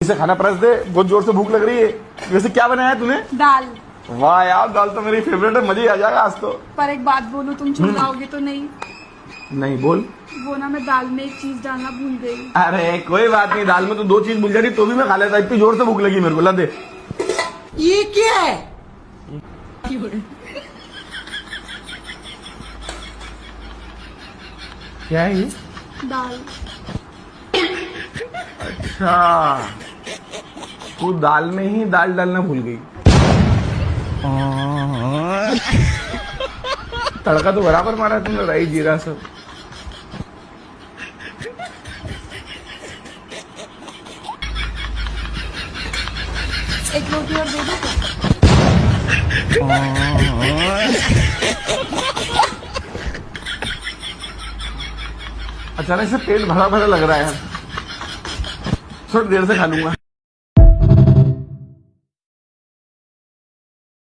से खाना परस दे, बहुत जोर से भूख लग रही है। वैसे क्या बनाया है तूने? दाल। वाह यार, दाल तो मेरी फेवरेट है, मजे आ जाएगा आज तो। पर एक बात बोलूं, तुम चिल्लाओगे तो नहीं? नहीं बोल। वो ना, मैं दाल में एक चीज डालना भूल गई। अरे कोई बात नहीं, दाल में तो 2 चीज भूल जाती तो भी मैं खा लेता। इतनी जोर से भूख लगी मेरे को, ला दे। ये क्या है? क्या है ये? दाल। अच्छा, तू दाल में ही दाल डालना भूल गई। तड़का तो बराबर मारा तुमने, राई जीरा सब। एक रोटी और दे दो। अचानक से पेट भरा भरा लग रहा है यार, थोड़ी देर से खा लूंगा।